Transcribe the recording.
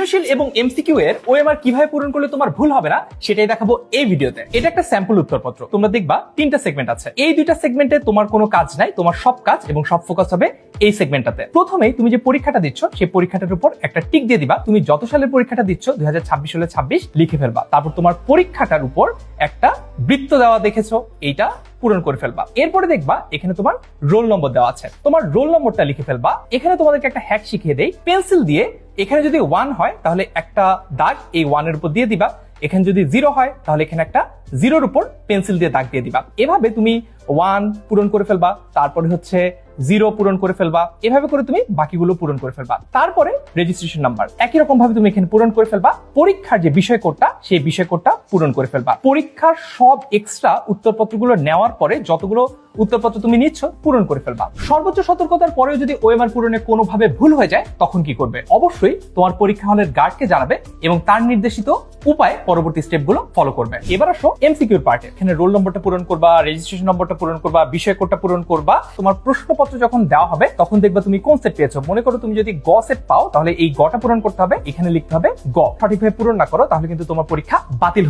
সৃজনশীল এবং এমসিকিউ এর ওএমআর কিভাবে পূরণ করলে তোমার ভুল হবে না সেটাই দেখাবো এই ভিডিওতে। এটা একটা স্যাম্পল উত্তরপত্র। তোমরা দেখবা 3টা সেগমেন্ট আছে। এই 2টা সেগমেন্টে তোমার কোনো কাজ নাই, তোমার সব কাজ এবং সব ফোকাস হবে এই সেগমেন্টটাতে। প্রথমেই তুমি যে পরীক্ষাটা দিচ্ছ সেই পরীক্ষাটার উপর একটা টিক দিয়ে দিবা। তুমি যত সালের পরীক্ষাটা দিচ্ছ 2026 হলে 26 লিখে ফেলবা। তারপর তোমার পরীক্ষাটার উপর একটা বৃত্ত দেওয়া দেখেছো, এইটা পূরণ করে ফেলবা। এরপরে দেখবা এখানে তোমার রোল নম্বর দেওয়া আছে, তোমার রোল নম্বরটা লিখে ফেলবা। এখানে তোমাদেরকে একটা হ্যাক শিখিয়ে দেই, পেন্সিল দিয়ে এখানে যদি 1 হয় তাহলে একটা দাগ এই 1 এর উপর দিয়ে দিবা, এখানে যদি 0 হয় তাহলে এখানে একটা 0 এর উপর পেন্সিল দিয়ে দাগ দিয়ে দিবা। এভাবে তুমি 1 পূরণ করে ফেলবা, তারপরে হচ্ছে 0 পূরণ করে ফেলবা, এভাবে করে তুমি বাকিগুলো পূরণ করে ফেলবা। তারপরে রেজিস্ট্রেশন নাম্বার একই রকম ভাবে তুমি এখানে পূরণ করে ফেলবা। পরীক্ষার যে বিষয় কোডটা সেই বিষয় কোডটা পূরণ করে ফেলবা। পরীক্ষার সব এক্সট্রা উত্তরপত্রগুলো নেওয়ার পরে যতগুলো উত্তরপত্র তুমি নিচ্ছ পূরণ করে ফেলবা। সর্বোচ্চ সতর্কতার পরেও যদি ওএমআর পূরণে কোনোভাবে ভুল হয়ে যায় তখন কি করবে? অবশ্যই তোমার পরীক্ষা হলের গার্ডকে জানাবে এবং তার নির্দেশিত উপায়ে পরবর্তী স্টেপগুলো ফলো করবে। এবার আসো এমসিকিউর পার্টে। এখানে রোল নম্বরটা পূরণ করবা, রেজিস্ট্রেশন নম্বরটা পূরণ করবা, বিষয় কোডটা পূরণ করবা। তোমার প্রশ্নপত্র যখন দেওয়া হবে তখন দেখবা তুমি কোন সেট পেয়েছো। মনে করো তুমি যদি গ সেট পাও তাহলে এই গটা পূরণ করতে হবে, এখানে লিখতে হবে গ। সঠিকভাবে পূরণ না করো তাহলে কিন্তু তোমার পরীক্ষা বাতিল হয়ে